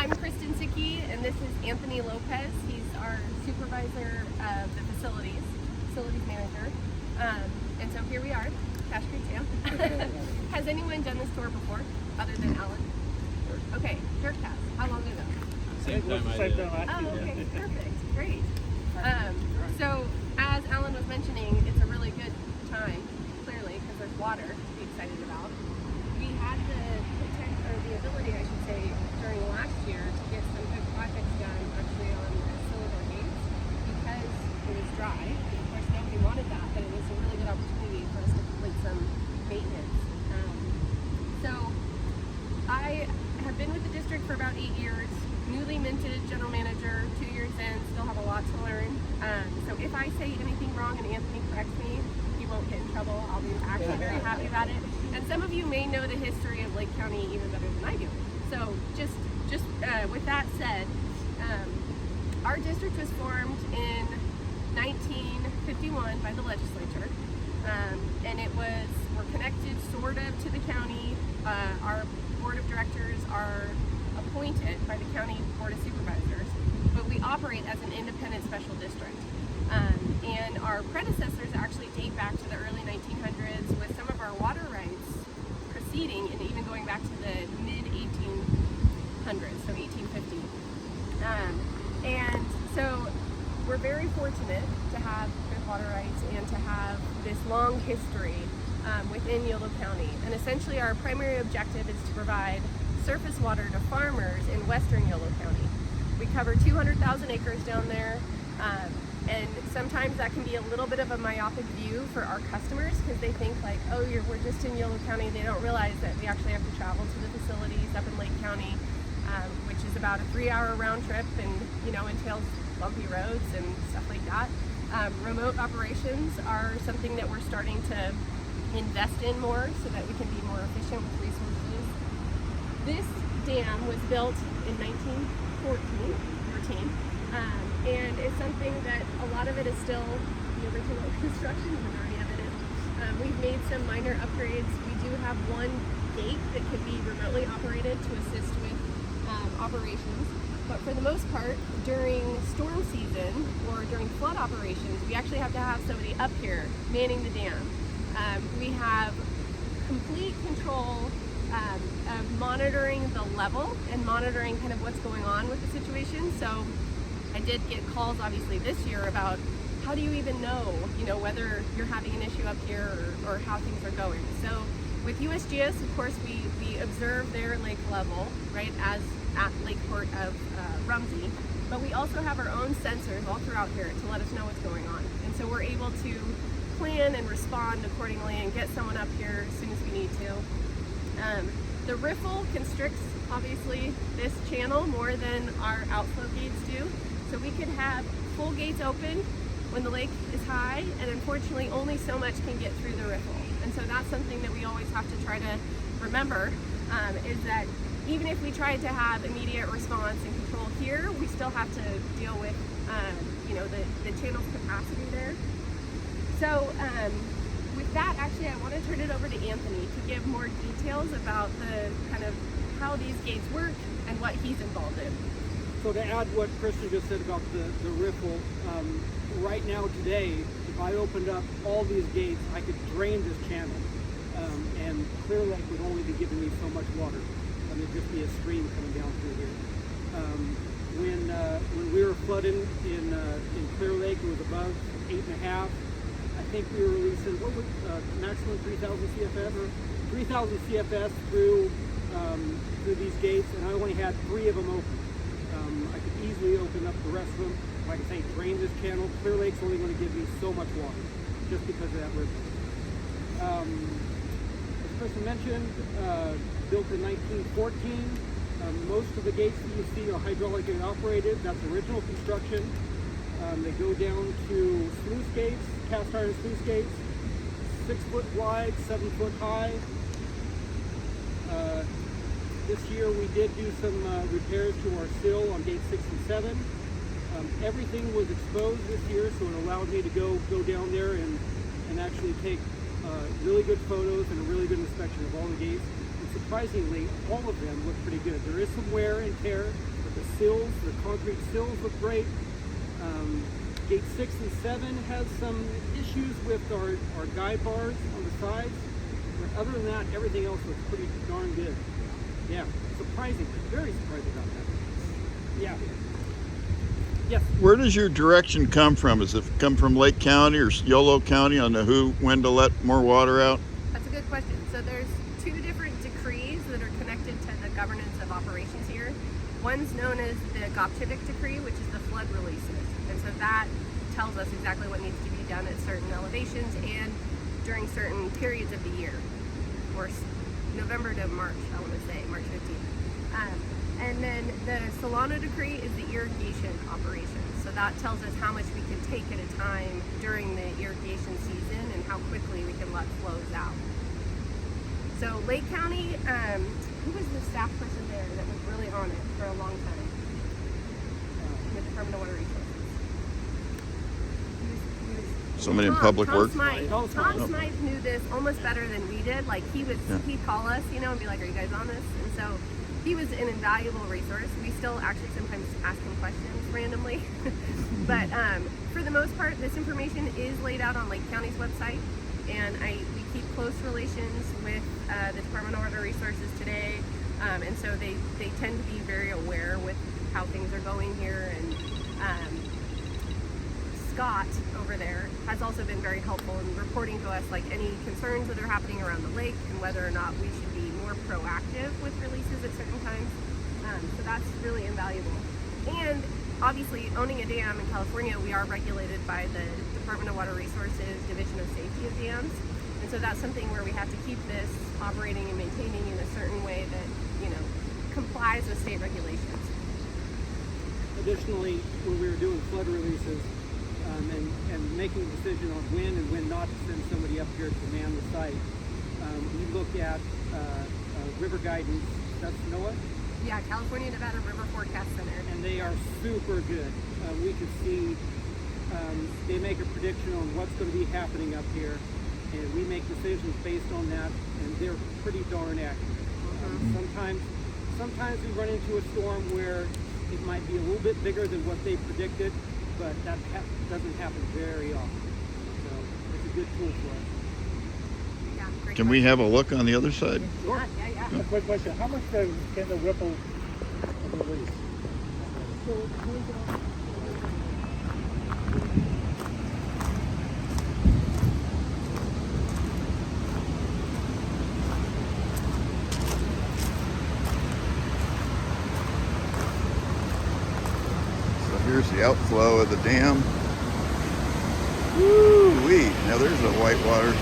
I'm Kristen Sicky, and this is Anthony Lopez. He's our supervisor of the facilities manager. And so here we are, Cache Creek Dam. Has anyone done this tour before, other than Alan? Okay, Dirk has. How long ago? Same time I did. Oh, okay, perfect, great. So as Alan was mentioning, it's a really good time, clearly, because there's water to be excited about. We had the ability, I should say, during last year to get some good projects done actually on the Silver Gates because it was dry. Of course, nobody wanted that, but it was a really good opportunity for us to complete some maintenance. So I have been with the district for about 8 years, newly minted general manager, 2 years in, still have a lot to learn. So if I say anything wrong and Anthony corrects me, he won't get in trouble. I'll be actually very happy about it. And some of you may know the history of Lake County even better than I do. So just with that said, our district was formed in 1951 by the legislature, and we're connected sort of to the county. Our board of directors are appointed by the county board of supervisors, but we operate as an independent special district. And our predecessors actually date back to the early 1900s with some of our water rights proceeding and even going back to the mid 1800s, so 1850. And so we're very fortunate to have good water rights and to have this long history within Yolo County. And essentially our primary objective is to provide surface water to farmers in western Yolo County. We cover 200,000 acres down there, and sometimes that can be a little bit of a myopic view for our customers because they think like, oh, we're just in Yolo County. They don't realize that we actually have to travel to the facilities up in Lake County, which is about a 3-hour round trip and entails bumpy roads and stuff like that. Remote operations are something that we're starting to invest in more so that we can be more efficient with resources. This dam was built in 1914, and it's something that a lot of it is still the original construction, the majority of it is. We've made some minor upgrades. We do have one gate that could be remotely operated to assist with operations, but for the most part, during storm season or during flood operations, we actually have to have somebody up here manning the dam. We have complete control of monitoring the level and monitoring kind of what's going on with the situation. So I did get calls obviously this year about how do you even know, whether you're having an issue up here or how things are going. So with USGS, of course, we observe their lake level, right, as at Lakeport of Rumsey, but we also have our own sensors all throughout here to let us know what's going on. And so we're able to plan and respond accordingly and get someone up here as soon as we need to. The riffle constricts, obviously, this channel more than our outflow gates do. So we could have full gates open when the lake is high, and unfortunately only so much can get through the riffle. And so that's something that we always have to try to remember, is that even if we tried to have immediate response and control here, we still have to deal with the channel's capacity there. So with that, actually, I want to turn it over to Anthony to give more details about the kind of how these gates work and what he's involved in. So to add what Kristen just said about the riffle, right now today, if I opened up all these gates, I could drain this channel, and Clear Lake would only be giving me so much water. There'd just be a stream coming down through here. When we were flooding in Clear Lake, it was above 8.5. I think we were releasing maximum 3,000 CFS or 3,000 CFS through these gates, and I only had 3 of them open. I could easily open up the rest of them. Like I say, drain this channel. Clear Lake's only going to give me so much water, just because of that river. As Kristen mentioned, built in 1914. Most of the gates that you see are hydraulically operated. That's original construction. They go down to sluice gates, cast iron sluice gates, 6 foot wide, 7 foot high. This year we did do some repairs to our sill on gate 6 and 7. Everything was exposed this year, so it allowed me to go down there and actually take really good photos and a really good inspection of all the gates. And surprisingly, all of them look pretty good. There is some wear and tear, sills, the concrete sills look great. Gate 6 and 7 has some issues with our guide bars on the sides. But other than that, everything else looks pretty darn good. Yeah, surprisingly, very surprised about that. Yeah. Yes. Where does your direction come from? Does it come from Lake County or Yolo County on the when to let more water out? That's a good question. So there's two different decrees that are connected to the governance of operations here. One's known as the Gopchivik decree, which is the flood releases. And so that tells us exactly what needs to be done at certain elevations and during certain periods of the year, or November to March, I want to say, March 15th. And then the Solano decree is the irrigation operation. So that tells us how much we can take at a time during the irrigation season and how quickly we can let flows out. So Lake County, who was the staff person there that was really on it for a long time in the Department of Water Resources? Somebody in Public Works? Tom Smythe knew this almost better than we did. Like he'd call us, and be like, "Are you guys on this?" And so he was an invaluable resource. We still actually sometimes ask him questions randomly, but for the most part, this information is laid out on Lake County's website, and we keep close relations with the Department of Water Resources today, and so they tend to be very aware with how things are going here, and Scott over there has also been very helpful in reporting to us like any concerns that are happening around the lake and whether or not we should be more proactive with releases at certain times. So that's really invaluable. And obviously owning a dam in California, we are regulated by the Department of Water Resources Division of Safety of Dams. And so that's something where we have to keep this operating and maintaining in a certain way that, complies with state regulations. Additionally, when we were doing flood releases, and making a decision on when and when not to send somebody up here to man the site, we look at river guidance. That's NOAA? Yeah, California Nevada River Forecast Center. And they are super good. We could see, they make a prediction on what's going to be happening up here, and we make decisions based on that, and they're pretty darn accurate. Sometimes we run into a storm where it might be a little bit bigger than what they predicted, but that doesn't happen very often. So it's a good tool for us. Yeah, great Can we have a look on the other side? Sure. Yeah. A quick question. How much can the Whipple release? So here's the outflow of the dam. Woo-wee. Now there's the white water.